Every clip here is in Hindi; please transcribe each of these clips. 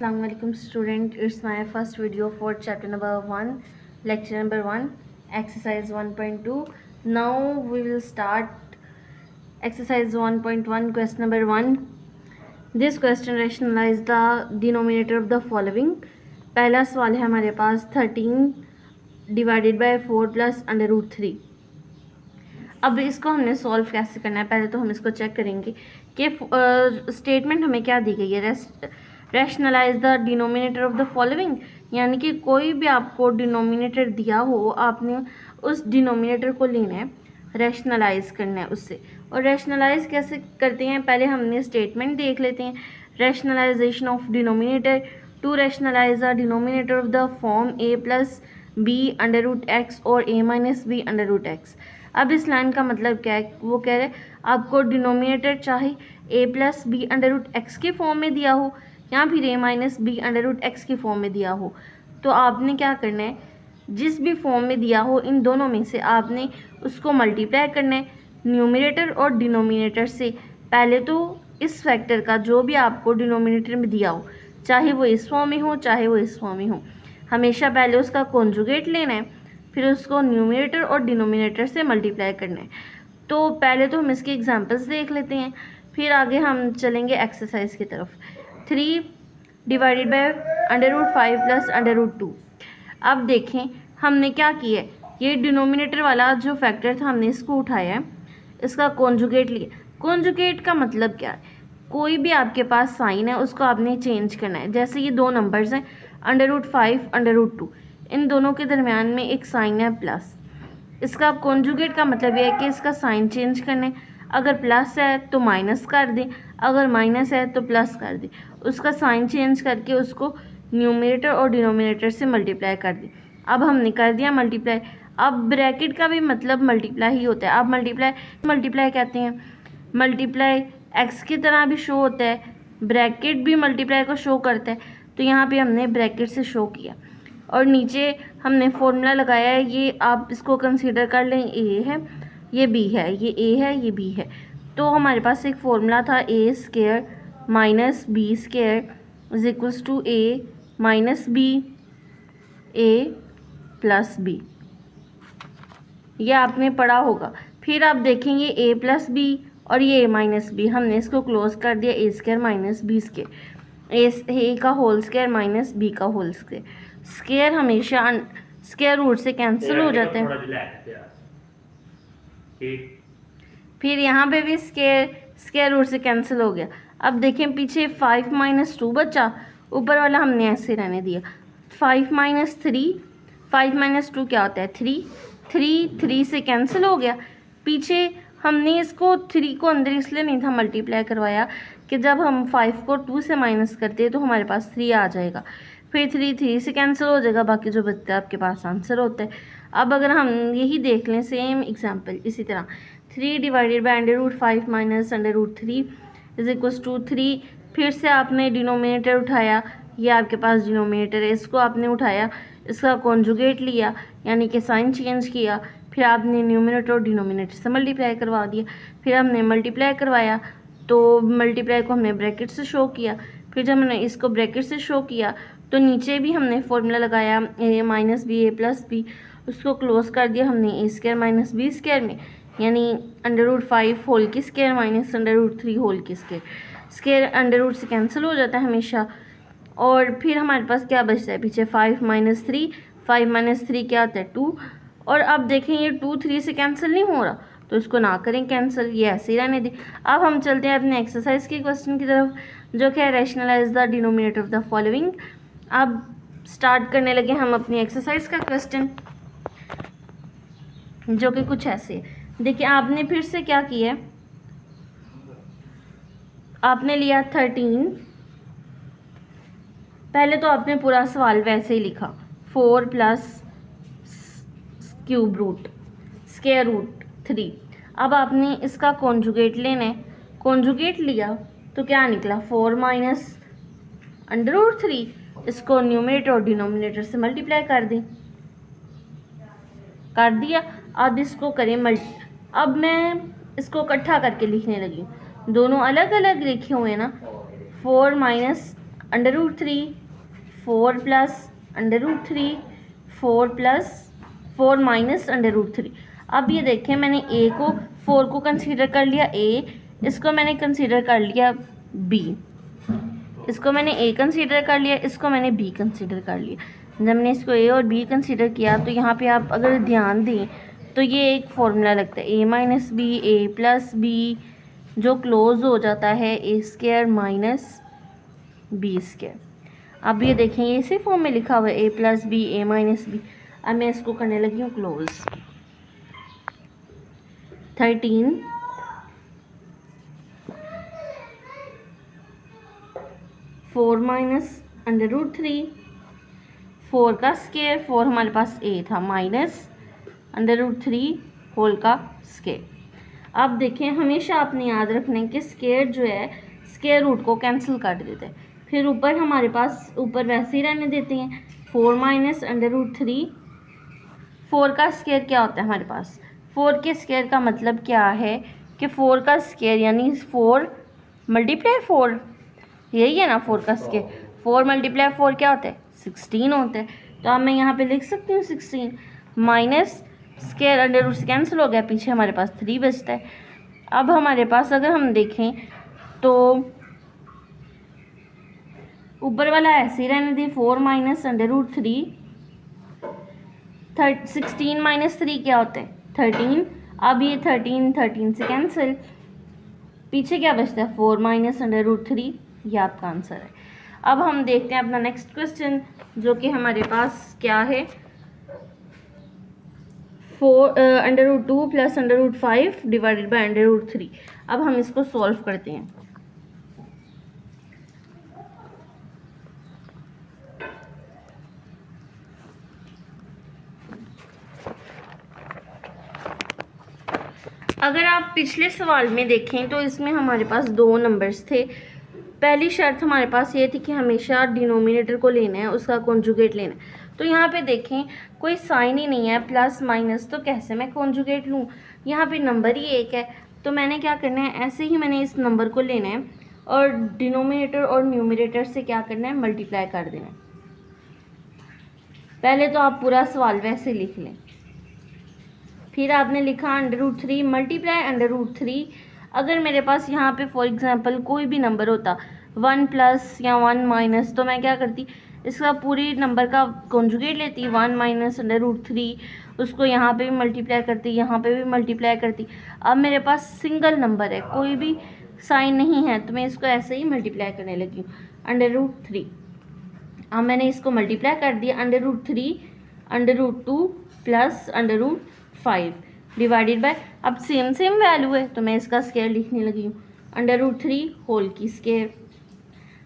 Assalamualaikum student, it's my first video for chapter number 1, lecture number 1, exercise 1.2. Now we will start exercise 1.1, question number 1. This question rationalize the denominator of the following. पहला सवाल है हमारे पास 13 डिवाइडेड बाय 4 प्लस √3. अब इसको हमने सॉल्व कैसे करना है, पहले तो हम इसको चेक करेंगे कि स्टेटमेंट हमें क्या दी गई है. Rationalise the denominator of the following, यानी कि कोई भी आपको डिनोमिनेटर दिया हो, आपने उस डिनोमिनेटर को लेना है, रैशनलाइज करना है उससे. और रैशनलाइज कैसे करते हैं, पहले हमने स्टेटमेंट देख लेते हैं. Rationalisation of denominator, to rationalise the denominator of the form a plus B √x और a माइनस बी √x. अब इस लाइन का मतलब क्या है, वो कह रहे हैं आपको डिनोमिनेटर चाहे a प्लस बी √x के फॉर्म में दिया हो या फिर a माइनस बी √x के फॉर्म में दिया हो. तो आपने क्या करना है, जिस भी फॉर्म में दिया हो इन दोनों में से आपने उसको मल्टीप्लाई करना है न्यूमरेटर और डिनोमिनेटर से. पहले तो इस फैक्टर का जो भी आपको डिनोमिनेटर में दिया हो, चाहे वो इस फॉर्म में हो चाहे वो इस फॉर्म में हो, हमेशा पहले उसका कॉन्जुगेट लेना है, फिर उसको न्यूमरेटर और डिनोमिनेटर से मल्टीप्लाई करना है. तो पहले तो हम इसके एग्जांपल्स देख लेते हैं, फिर आगे हम चलेंगे एक्सरसाइज की तरफ. 3 डिवाइडेड बाय √5 प्लस √2. अब देखें हमने क्या किया है, ये डिनोमिनेटर वाला जो फैक्टर था हमने इसको उठाया है, इसका कॉन्जुगेट लिया. कॉन्जुगेट का मतलब क्या है, कोई भी आपके पास साइन है उसको आपने चेंज करना है. जैसे ये दो नंबर्स हैं √5 √2, इन दोनों के दरमियान में एक साइन है प्लस. इसका कॉन्जुगेट का मतलब ये है कि इसका साइन चेंज करना है. अगर प्लस है तो माइनस कर दें, अगर माइनस है तो प्लस कर दें. उसका साइन चेंज करके उसको न्यूमरेटर और डिनोमिनेटर से मल्टीप्लाई कर दें. अब हमने कर दिया मल्टीप्लाई. अब ब्रैकेट का भी मतलब मल्टीप्लाई ही होता है. अब मल्टीप्लाई कहते हैं, मल्टीप्लाई एक्स की तरह भी शो होता है, ब्रैकेट भी मल्टीप्लाई को शो करता है. तो यहाँ पे हमने ब्रैकेट से शो किया और नीचे हमने फॉर्मूला लगाया है. ये आप इसको कंसीडर कर लें, ए है, ये बी है, ये ए है, ये बी है. तो हमारे पास एक फॉर्मूला था A square minus B square is equals to A minus B A plus B. ये आपने पढ़ा होगा. फिर आप देखेंगे ए प्लस बी और ये ए माइनस बी, हमने इसको क्लोज कर दिया ए स्क्वायर माइनस बी स्क्वायर. ए का होल स्क्वायर माइनस बी का होल स्क्वायर. स्क्वायर हमेशा स्क्वायर रूट से कैंसिल हो जाते हैं. फिर यहाँ पे भी स्क्वायर रूट से कैंसिल हो गया. अब देखें पीछे 5 - 2 बचा, ऊपर वाला हमने ऐसे रहने दिया. 5 - 3, 5 - 2 क्या होता है 3, 3 से कैंसिल हो गया. पीछे हमने इसको 3 को अंदर इसलिए नहीं था मल्टीप्लाई करवाया कि जब हम 5 को 2 से माइनस करते हैं तो हमारे पास 3 आ जाएगा. फिर 3 से कैंसिल हो जाएगा, बाकी जो बचता है आपके पास आंसर होता है. अब अगर हम यही देख लें सेम एग्जांपल इसी तरह, 3 divided by √5 minus √3 is equals to 3. फिर से आपने डिनोमिनेटर उठाया, ये आपके पास डिनोमिनेटर है, इसको आपने उठाया, इसका कॉन्जुगेट लिया यानी कि साइन चेंज किया. फिर आपने न्यूमरेटर और डिनोमिनेटर से मल्टीप्लाई करवा दिया. फिर हमने मल्टीप्लाई करवाया तो मल्टीप्लाई को हमने ब्रैकेट से शो किया. फिर जब हमने इसको ब्रैकेट से शो किया तो नीचे भी हमने फॉर्मूला लगाया ए minus B A plus B, उसको क्लोज कर दिया हमने ए स्क्वायर माइनस बी स्क्वायर में, यानी √5 होल की स्क्वायर माइनस √3 होल की स्क्वायर. स्क्वायर √ से कैंसिल हो जाता है हमेशा. और फिर हमारे पास क्या बचता है पीछे 5 - 3, 5 - 3 क्या आता है 2. और अब देखें ये 2 3 से कैंसिल नहीं हो रहा, तो इसको ना करें कैंसिल, ये ऐसे ही रहने दें. अब हम चलते हैं अपने एक्सरसाइज के क्वेश्चन की तरफ, जो कि है rationalise the denominator of the following. अब स्टार्ट करने लगे हम अपनी एक्सरसाइज का क्वेश्चन, जो कि कुछ ऐसे है. देखिए आपने फिर से क्या किया, आपने लिया 13. पहले तो आपने पूरा सवाल वैसे ही लिखा, 4 plus cube root square root 3. अब आपने इसका कॉन्जुगेट लेना है, कॉन्जुगेट लिया तो क्या निकला 4 माइनस √3. इसको न्यूमरेटर और डिनोमिनेटर से मल्टीप्लाई कर दें, कर दिया. अब इसको करें अब मैं इसको इकट्ठा करके लिखने लगी, दोनों अलग अलग लिखे हुए ना. 4 - √3 4 प्लस √3 4 प्लस 4 माइनस √3। अब ये देखें, मैंने ए को 4 को कंसीडर कर लिया ए, इसको मैंने कंसीडर कर लिया बी, इसको मैंने ए कंसीडर कर लिया, इसको मैंने बी कंसीडर कर लिया। जब मैंने इसको ए और बी कंसीडर किया तो यहाँ पे आप अगर ध्यान दें तो ये एक फॉर्मूला लगता है ए minus B A plus B, जो क्लोज हो जाता है ए स्क्वायर माइनस बी स्क्वायर। अब ये देखें, ये इसी फॉर्म में लिखा हुआ है ए प्लस बी ए माइनस बी। अब मैं इसको करने लगी हूँ क्लोज। 13 4 माइनस √3 4 का स्क्वायर, 4 हमारे पास ए था, माइनस √3 होल का स्क्वायर। अब देखें, हमेशा आपने याद रखना है कि स्क्वायर जो है स्क्वायर रूट को कैंसिल कर देते हैं, फिर ऊपर हमारे पास ऊपर वैसे ही रहने देते हैं। 4 माइनस √3, 4 का स्क्वायर क्या होता है हमारे पास, 4 के स्क्वायर का मतलब क्या है कि 4 का स्क्वायर यानी 4 मल्टीप्लाई 4, यही है ना 4 का स्क्वायर। 4 मल्टीप्लाई 4 क्या होता है, 16 होता है। तो अब मैं यहाँ पे लिख सकती हूँ 16 माइनस स्क्वायर अंडर रूट से कैंसिल हो गया, पीछे हमारे पास 3 बचता है। अब हमारे पास अगर हम देखें तो ऊपर वाला ऐसे ही रहने दें, 4 माइनस √3, 16 माइनस 3 क्या होता है 13। अब ये 13 से कैंसिल, पीछे क्या बचता है 4 माइनस √3, ये आपका आंसर है। अब हम देखते हैं अपना नेक्स्ट क्वेश्चन, जो कि हमारे पास क्या है, 4 √2 प्लस √5 डिवाइडेड बाई √3। अब हम इसको सॉल्व करते हैं। अगर आप पिछले सवाल में देखें तो इसमें हमारे पास 2 नंबर्स थे। पहली शर्त हमारे पास ये थी कि हमेशा डिनोमिनेटर को लेना है, उसका कॉन्जुगेट लेना है। तो यहाँ पे देखें कोई साइन ही नहीं है, प्लस माइनस, तो कैसे मैं कॉन्जुगेट लूँ। यहाँ पे नंबर ही एक है, तो मैंने क्या करना है, ऐसे ही मैंने इस नंबर को लेना है और डिनोमिनेटर और न्यूमरेटर से क्या करना है, मल्टीप्लाई कर देना है। पहले तो आप पूरा सवाल वैसे लिख लें, फिर आपने लिखा √3 मल्टीप्लाई √3। अगर मेरे पास यहाँ पे फॉर एग्जांपल कोई भी नंबर होता 1 प्लस या 1 माइनस, तो मैं क्या करती, इसका पूरी नंबर का कॉन्जुगेट लेती, 1 माइनस √3, उसको यहाँ पे भी मल्टीप्लाई करती, यहाँ पे भी मल्टीप्लाई करती। अब मेरे पास सिंगल नंबर है, कोई भी साइन नहीं है, तो मैं इसको ऐसे ही मल्टीप्लाई करने लगी हूँ √3। अब मैंने इसको मल्टीप्लाई कर दिया, √3 √2 प्लस √5 डिवाइडेड बाय, अब सेम वैल्यू है तो मैं इसका स्क्वायर लिखने लगी हूँ, √3 होल की स्क्वायर।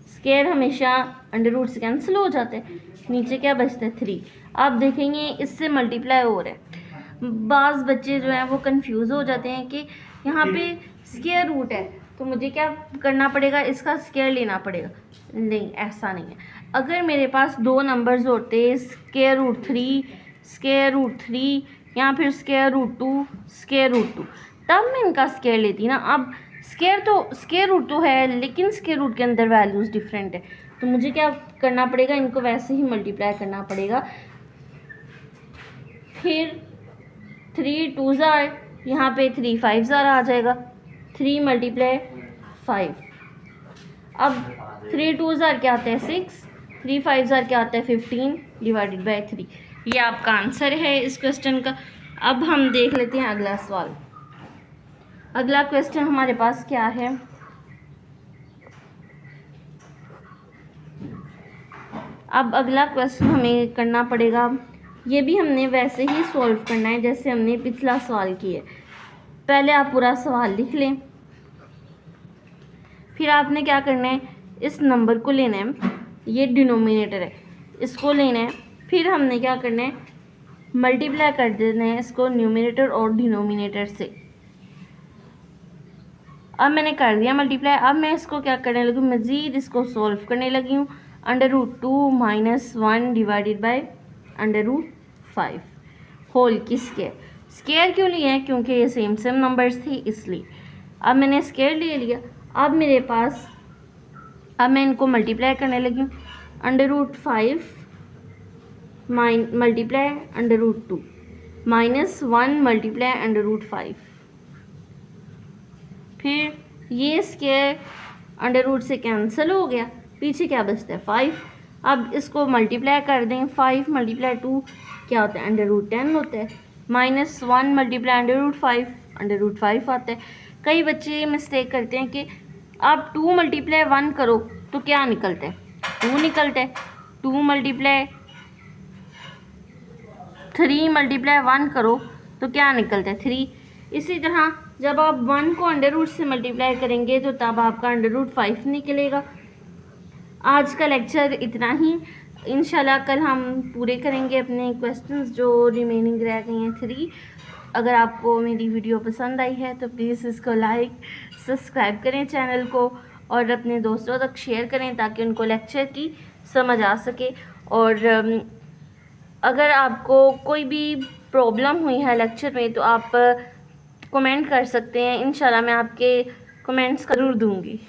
स्क्वायर हमेशा √ से कैंसिल हो जाता है, नीचे क्या बचता है 3। आप देखेंगे इससे मल्टीप्लाई हो रहा है। बाज़ बच्चे जो हैं वो कंफ्यूज हो जाते हैं कि यहाँ पे स्क्वायर रूट है तो मुझे क्या करना पड़ेगा, इसका स्क्वायर लेना पड़ेगा। नहीं, ऐसा नहीं है। अगर मेरे पास 2 नंबर्स होते, √3 √3 या फिर √2 √2, तब मैं इनका स्क्वायर लेती ना। अब स्क्वायर रूट तो है, लेकिन स्क्वायर रूट के अंदर वैल्यूज़ डिफरेंट है, तो मुझे क्या करना पड़ेगा, इनको वैसे ही मल्टीप्लाई करना पड़ेगा। फिर 3 2 ज़ार, यहाँ पे 3 5 ज़ार आ जाएगा, 3 मल्टीप्लाई 5। अब 3 2 ज़ार क्या आता है 6, 3 5 ज़ार क्या आता है 15 डिवाइडेड बाई 3। ये आपका आंसर है इस क्वेश्चन का। अब हम देख लेते हैं अगला सवाल। अगला क्वेश्चन हमारे पास क्या है, अब अगला क्वेश्चन हमें करना पड़ेगा, ये भी हमने वैसे ही सॉल्व करना है जैसे हमने पिछला सवाल किया। पहले आप पूरा सवाल लिख लें, फिर आपने क्या करना है, इस नंबर को लेना है, ये डिनोमिनेटर है, इसको लेना है, फिर हमने क्या करना है, मल्टीप्लाई कर देना है इसको न्यूमरेटर और डिनोमिनेटर से। अब मैंने कर दिया मल्टीप्लाई। अब मैं इसको क्या करने लगी, मज़ीद इसको सॉल्व करने लगी हूँ, √2 - 1 डिवाइडेड बाई √5 होल की स्क्वायर। स्क्वायर क्यों लिया है, क्योंकि ये सेम नंबर्स थी इसलिए। अब मैंने स्क्वायर ले लिया। अब मेरे पास अब मैं इनको मल्टीप्लाई करने लगी हूँ। √5 मल्टीप्लाई √2 -1 मल्टीप्लाई √5। फिर ये स्क्वायर √ से कैंसिल हो गया, पीछे क्या बचता है 5। अब इसको मल्टीप्लाई कर दें, 5 × 2 क्या होता है √10 होता है, -1 मल्टीप्लाई √5 √5 आता है। कई बच्चे मिस्टेक करते हैं कि आप 2 × 1 करो तो क्या निकलता है 2 निकलता है, 2 × 3 × 1 करो तो क्या निकलता है 3। इसी तरह जब आप 1 को √ से मल्टीप्लाई करेंगे तो तब आपका √5 निकलेगा। आज का लेक्चर इतना ही, इंशाल्लाह कल हम पूरे करेंगे अपने क्वेश्चंस जो रिमेनिंग रह गए हैं 3। अगर आपको मेरी वीडियो पसंद आई है तो प्लीज़ इसको लाइक सब्सक्राइब करें चैनल को और अपने दोस्तों तक शेयर करें ताकि उनको लेक्चर की समझ आ सके। और अगर आपको कोई भी प्रॉब्लम हुई है लेक्चर में तो आप कमेंट कर सकते हैं, इंशाल्लाह मैं आपके कमेंट्स ज़रूर दूँगी।